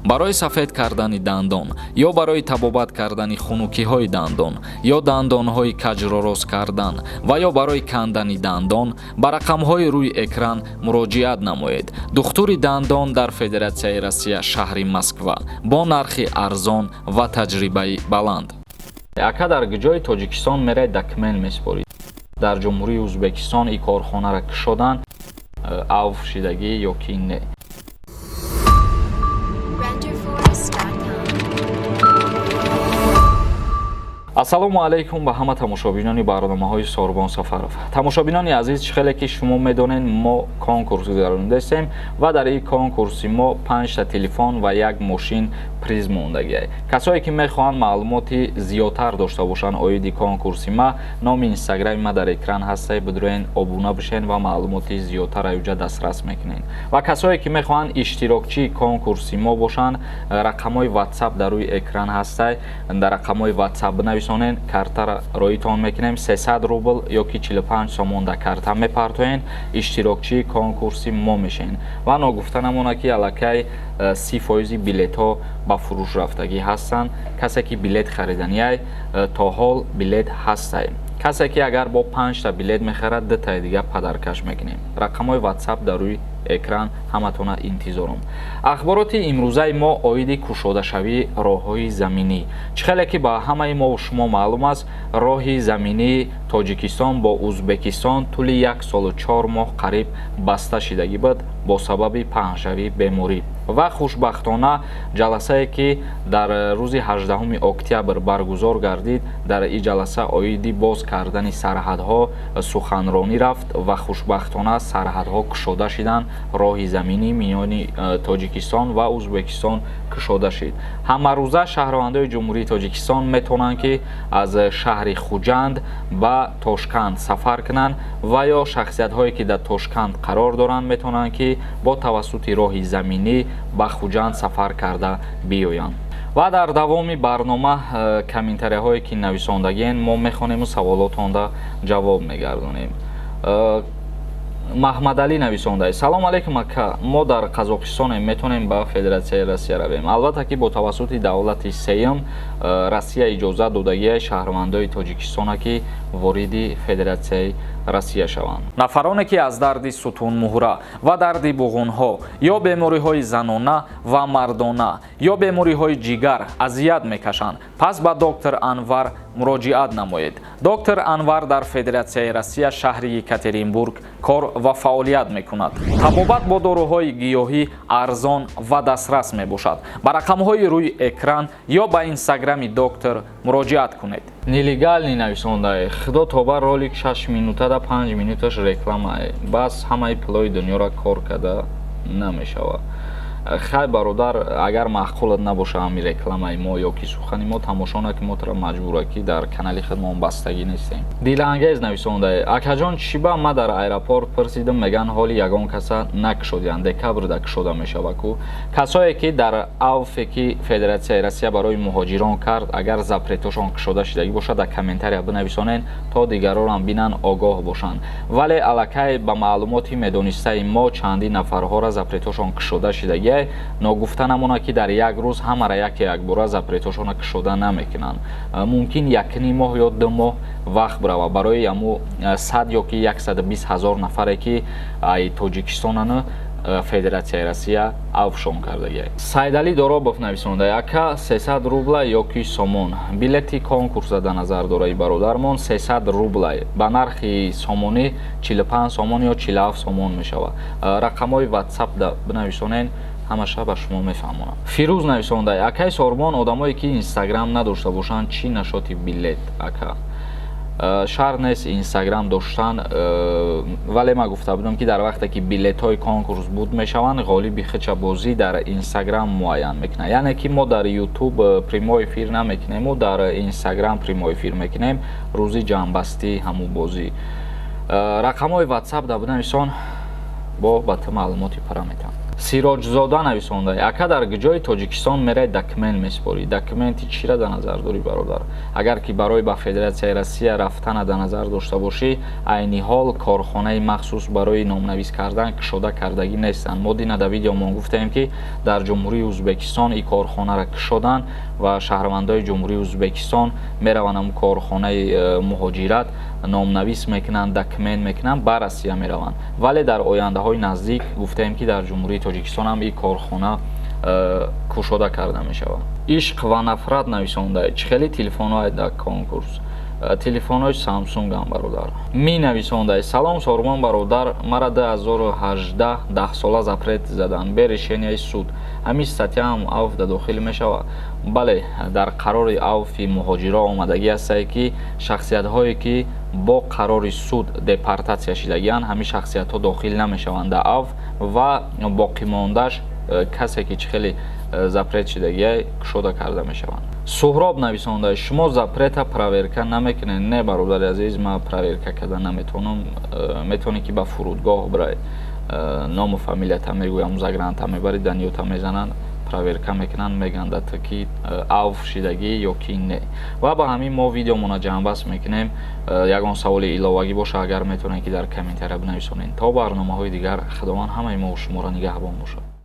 барои сафед кардани дандон ё барои табобат кардани хунукиҳои дандон ё дандонҳои каҷро рост кардан ва ё барои кандани дандон ба рақамҳои рӯи экран муроҷиат намоед. Духтури дандон дар Федератсияи Россия шаҳри Москва бо нархи арзон ва таҷрибаи баланд. Ака дар ҷои Тоҷикистон меред документ меспорид. Дар ҷумҳурии Ӯзбекистон и корхонара кушодан авф шидагӣ ё ки не. ассалому алайкум ба ҳама тамошобинони барномаҳои Сорбон Сафаров. Тамошобинони азиз, чӣ хеле ки шумо медонед, мо конкурс гузаронидастем ва дар ин конкурси мо 5 та телефон ва 1 мошин приз мондагӣ. Касое ки мехоҳанд маълумоти зиёдтар дошта бошанд оиди конкурси ма, номи инстаграми ма дар экран ҳастаи, бидурен обуна бишен ва маълумоти зиёдтар аюҷа дастрас мекунед. Ва касое ки мехоҳанд иштирокчии конкурси мо бошанд, рақамҳои WhatsApp дар рӯи экран ҳастаи, дар рақамҳои WhatsApp бинависонед, картара роитон мекунем, 300 рубл ё ки 45 сомон да карта мепартоен, иштирокчии конкурси мо мешен. Ва ногуфта намона ки аллакай 30% билетҳо ба фурӯш рафтагӣ ҳастанд. Касе ки билет хариданияй, то ҳол билет ҳастай. Касе ки агар бо 5 та билет мехарад, 2 таи дига падаркаш мекунем. Рақамҳои WhatsApp дар рӯи экран, ҳаматона интизорум. Ахбороти имрӯзаи мо оиди кушодашавии роҳҳои заминӣ. Чӣ хеле ки ба ҳамаи мо шумо маълум аст, роҳи заминии Тоҷикистон бо Ӯзбекистон тӯли 1 солу 4 моҳ қариб баста шидагӣ буд бо сабаби паҳншавии беморӣ. Ва хушбахтона ҷаласае ки дар рӯзи 18 октябр баргузор гардид, дар ин ҷаласа оиди боз кардани сарҳадҳо суханронӣ рафт ва хушбахтона сарҳадҳо кушода шиданд. роҳи заминӣ миёни Тоҷикистон ва Ӯзбекистон кушода шид. Ҳамарӯза шаҳрвандои ҷумҳурии Тоҷикистон метавонанд ки аз шаҳри Хуҷанд ба Тошканд сафар кунанд ва ё шахсиятҳое ки дар Тошканд қарор доранд метавонанд ки бо тавассути роҳи заминӣ ба Хуҷанд сафар карда биёянд. ва дар давоми барнома комментарияҳое ки нависондагиен мо мехонему саволотонда ҷавоб мегардонем. Маҳмадалӣ нависондаи: салому алайкум ака, мо дар Қазоқистоне метавонем ба Федератсияи Россия равем. Албатта ки бо тавассути давлати сеюм Россия иҷозат додагияи шаҳрвандои Тоҷикистона ки вориди Федератсияи Россия шаванд. Нафароне ки аз дарди сутунмуҳра ва дарди буғунҳо ё бемориҳои занона ва мардона ё бемориҳои ҷигар азият мекашанд, пас ба доктор Анвар муроҷиат намоед. Доктор Анвар дар Федератсияи Россия шаҳри Екатеринбург кор ва фаъолият мекунад. Табобат бо доруҳои гиёҳӣ арзон ва дастрас мебошад. Ба рақамҳои рӯи экран ё ба инстаграми доктор муроҷиат кунед. Нелегальни нависондаи: худо тобар ролик 6 минута да 5 минуташ рекламае. Бас ҳамаи пулои дунёро кор карда намешавад. хай бародар, агар маъқулат набоша ҳамин рекламаи мо ё ки сухани мо, тамошо накун, мо тора маҷбура ки дар канали худмон бастагӣ нестем. Дилангез нависондаи: акаҷон чиба ма дар аэропорт пурсидам, меган ҳоли ягон каса накушодиянд, декабрда кушода мешава ку. Касое ки дар авфе ки Федератсияи Россия барои муҳоҷирон кард, агар запретошон кушода шидагӣ бошад, дар комментария бинависонед то дигарорам бинанд, огоҳ бошанд. Вале аллакай ба маълумоти медонистаи мо чандин нафарҳоро запретошон кушода шидагӣ ногуфта намона ки дар як рӯз ҳамара якбора запретошона кушода намекунанд. Мумкин 1 моҳ ё 2 моҳ вақт брава барои яму 100 ё ки 120 ҳазор нафаре ки ай Тоҷикистонано Федератсияи Россия авшон кардагӣ. Сайдалӣ Доробов нависондаи: ака 300 рубла ё ки сомон. Билети конкурса дар назар дораи бародармон 300 рубла ба нархи сомонӣ 45 сомон ё 47 сомон мешавад. Рақамҳои WhatsApp да бинависонед, ҳамаша ба шумо мефаҳмонам. Фирӯз нависондаи: акай Сорбон, одамое ки инстаграм надошта бошанд чӣ нашоти билет ака? Шарт нест инстаграм доштан, вале ма гуфта будам ки дар вақте ки билетҳои конкурс буд мешаванд, ғолиби хичабозӣ дар инстаграм муайян мекунад. Яъне ки мо дар ютуб прямой эфир намекунему, дар инстаграм прямой эфир мекунем, рӯзи ҷамъбастии ҳамун бозӣ. Рақамҳои WhatsApp да бинависон, бо ба ту маълумоти параметр. сироҷзода нависонда ака дар ҷои тоҷикистон мерай документ меспорӣ. Документи чира дар назар дорӣ бародар? Агар ки барои ба Федератсияи Россия рафтана дар назар дошта бошӣ, айни ҳол корхонаи махсус барои номнавис кардан кушода кардагӣ нестанд. мо дина дар видеомон гуфтем ки дар ҷумҳурии Узбекистон и корхонаро кушодан ва шаҳрвандои ҷумҳурии Узбекистон мераванд ам корхонаи муҳоҷират номнавис мекунанд, документ мекунанд, ба Россия мераванд. Вале дар ояндаҳои наздик гуфтем ки дар ҷумҳурии Тоҷикистон ҳам ин корхона кушода карда мешавад. ишқ ва нафрат нависонда чӣ хеле телефонҳои дар конкурс? телефонҳои Samsung ам бародар. Ми нависонда салом Сормон бародар, мара 2018 10 запрет задан бе решенияи суд. Ҳамин статьяам авф дохил мешавад. Бале, дар қарори авфи муҳоҷиро омадагӣ астае ки шахсиятҳое ки бо қарори суд депортатсия шудагиянд, ҳамин шахсиятҳо дохил намешаванд дар авф ва боқимондаш касе ки чӣ хеле запрет шудагия кушода карда мешаванд. Суҳроб нависонда шумо запрета проверка намекунед? Не бародари азиз, ман проверка карда наметавонам. Метавонед ки ба фурудгоҳ бирай, ному фамилията мегӯям, загранта мебарид, даниёта мезананд, проверка мекунанд, мегӯянд ки авф шудагӣ ё ки не. Ва ба ҳамин мо видеомона ҷамъбаст мекунем. Ягон саволи иловагӣ боша, агар метавонед ки дар комментария бинависонед. То барномаҳои дигар, худованд ҳамаи мо шуморо нигаҳбон бошад.